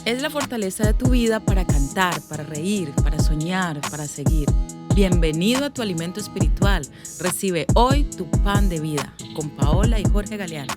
Es la fortaleza de tu vida para cantar, para reír, para soñar, para seguir. Bienvenido a tu alimento espiritual. Recibe hoy tu pan de vida con Paola y Jorge Galeano.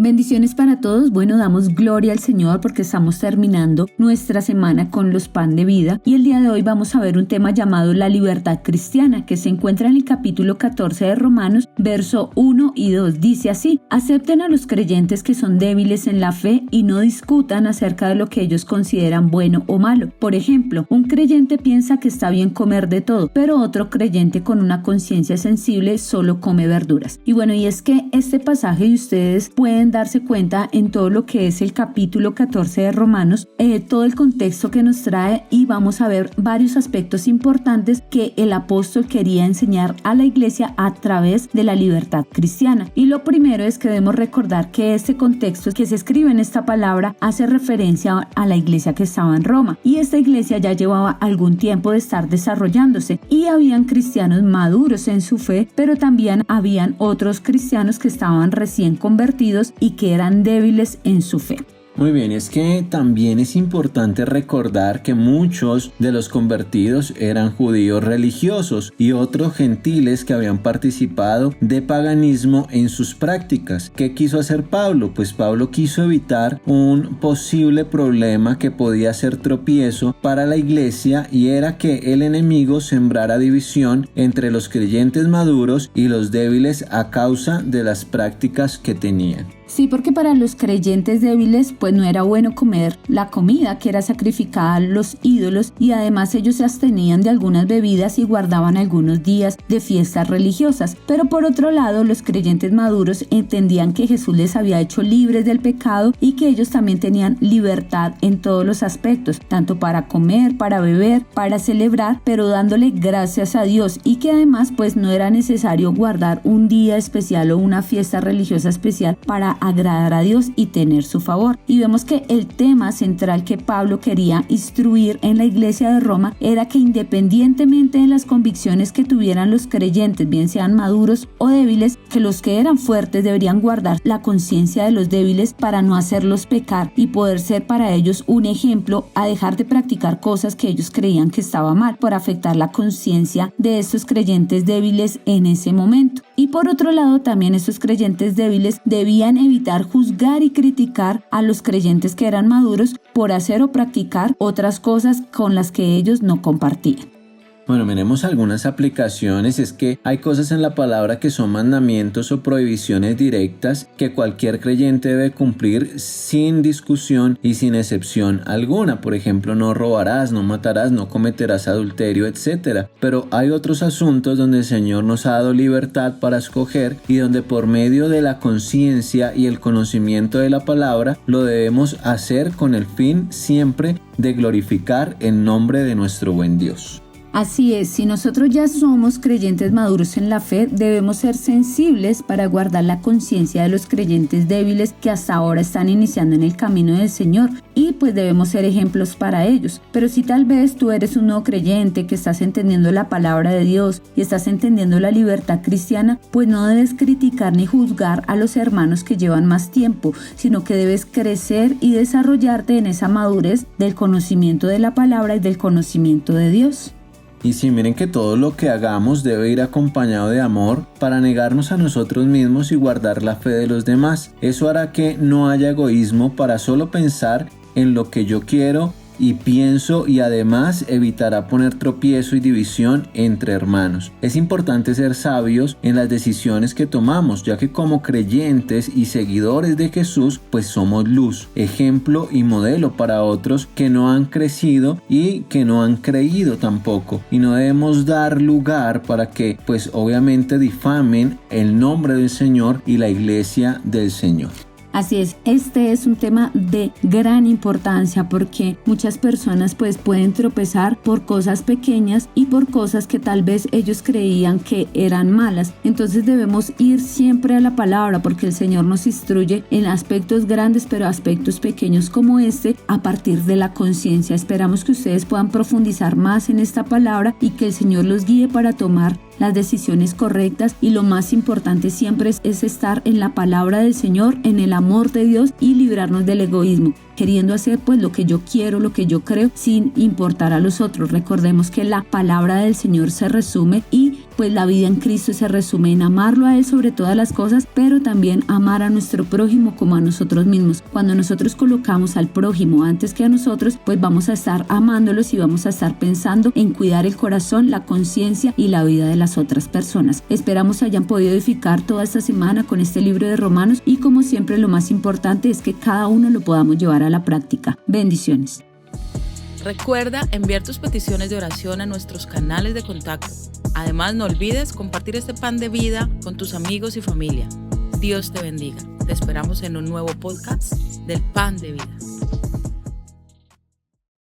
Bendiciones para todos. Bueno, damos gloria al Señor porque estamos terminando nuestra semana con los pan de vida y el día de hoy vamos a ver un tema llamado la libertad cristiana que se encuentra en el capítulo 14 de Romanos, verso 1 y 2. Dice así: acepten a los creyentes que son débiles en la fe y no discutan acerca de lo que ellos consideran bueno o malo. Por ejemplo, un creyente piensa que está bien comer de todo, pero otro creyente con una conciencia sensible solo come verduras. Y bueno, y es que este pasaje y ustedes pueden darse cuenta en todo lo que es el capítulo 14 de Romanos, todo el contexto que nos trae, y vamos a ver varios aspectos importantes que el apóstol quería enseñar a la iglesia a través de la libertad cristiana. Y lo primero es que debemos recordar que este contexto que se escribe en esta palabra hace referencia a la iglesia que estaba en Roma, y esta iglesia ya llevaba algún tiempo de estar desarrollándose y habían cristianos maduros en su fe, pero también habían otros cristianos que estaban recién convertidos y que eran débiles en su fe. Muy bien, es que también es importante recordar que muchos de los convertidos eran judíos religiosos y otros gentiles que habían participado de paganismo en sus prácticas. ¿Qué quiso hacer Pablo? Pues Pablo quiso evitar un posible problema que podía ser tropiezo para la iglesia, y era que el enemigo sembrara división entre los creyentes maduros y los débiles a causa de las prácticas que tenían. Sí, porque para los creyentes débiles pues no era bueno comer la comida que era sacrificada a los ídolos, y además ellos se abstenían de algunas bebidas y guardaban algunos días de fiestas religiosas. Pero por otro lado, los creyentes maduros entendían que Jesús les había hecho libres del pecado y que ellos también tenían libertad en todos los aspectos, tanto para comer, para beber, para celebrar, pero dándole gracias a Dios, y que además pues no era necesario guardar un día especial o una fiesta religiosa especial para agradar a Dios y tener su favor. Y vemos que el tema central que Pablo quería instruir en la iglesia de Roma era que independientemente de las convicciones que tuvieran los creyentes, bien sean maduros o débiles, que los que eran fuertes deberían guardar la conciencia de los débiles para no hacerlos pecar y poder ser para ellos un ejemplo a dejar de practicar cosas que ellos creían que estaba mal por afectar la conciencia de estos creyentes débiles en ese momento. Y por otro lado, también estos creyentes débiles debían evitar juzgar y criticar a los creyentes que eran maduros por hacer o practicar otras cosas con las que ellos no compartían. Bueno, miremos algunas aplicaciones. Es que hay cosas en la palabra que son mandamientos o prohibiciones directas que cualquier creyente debe cumplir sin discusión y sin excepción alguna. Por ejemplo, no robarás, no matarás, no cometerás adulterio, etc. Pero hay otros asuntos donde el Señor nos ha dado libertad para escoger y donde por medio de la conciencia y el conocimiento de la palabra lo debemos hacer con el fin siempre de glorificar el nombre de nuestro buen Dios. Así es, si nosotros ya somos creyentes maduros en la fe, debemos ser sensibles para guardar la conciencia de los creyentes débiles que hasta ahora están iniciando en el camino del Señor, y pues debemos ser ejemplos para ellos. Pero si tal vez tú eres un nuevo creyente que estás entendiendo la palabra de Dios y estás entendiendo la libertad cristiana, pues no debes criticar ni juzgar a los hermanos que llevan más tiempo, sino que debes crecer y desarrollarte en esa madurez del conocimiento de la palabra y del conocimiento de Dios. Y sí, miren que todo lo que hagamos debe ir acompañado de amor para negarnos a nosotros mismos y guardar la fe de los demás. Eso hará que no haya egoísmo para solo pensar en lo que yo quiero y pienso, y además evitará poner tropiezo y división entre hermanos. Es importante ser sabios en las decisiones que tomamos, ya que como creyentes y seguidores de Jesús, pues somos luz, ejemplo y modelo para otros que no han crecido y que no han creído tampoco. Y no debemos dar lugar para que, pues obviamente, difamen el nombre del Señor y la iglesia del Señor. Así es, este es un tema de gran importancia porque muchas personas pues pueden tropezar por cosas pequeñas y por cosas que tal vez ellos creían que eran malas. Entonces debemos ir siempre a la palabra porque el Señor nos instruye en aspectos grandes, pero aspectos pequeños como este a partir de la conciencia. Esperamos que ustedes puedan profundizar más en esta palabra y que el Señor los guíe para tomar las decisiones correctas y lo más importante siempre es estar en la palabra del Señor, en el amor de Dios y librarnos del egoísmo, queriendo hacer pues lo que yo quiero, lo que yo creo, sin importar a los otros. Recordemos que la palabra del Señor se resume y pues la vida en Cristo se resume en amarlo a Él sobre todas las cosas, pero también amar a nuestro prójimo como a nosotros mismos. Cuando nosotros colocamos al prójimo antes que a nosotros, pues vamos a estar amándolos y vamos a estar pensando en cuidar el corazón, la conciencia y la vida de las otras personas. Esperamos hayan podido edificar toda esta semana con este libro de Romanos y como siempre lo más importante es que cada uno lo podamos llevar a la práctica. Bendiciones. Recuerda enviar tus peticiones de oración a nuestros canales de contacto. Además, no olvides compartir este pan de vida con tus amigos y familia. Dios te bendiga. Te esperamos en un nuevo podcast del Pan de Vida.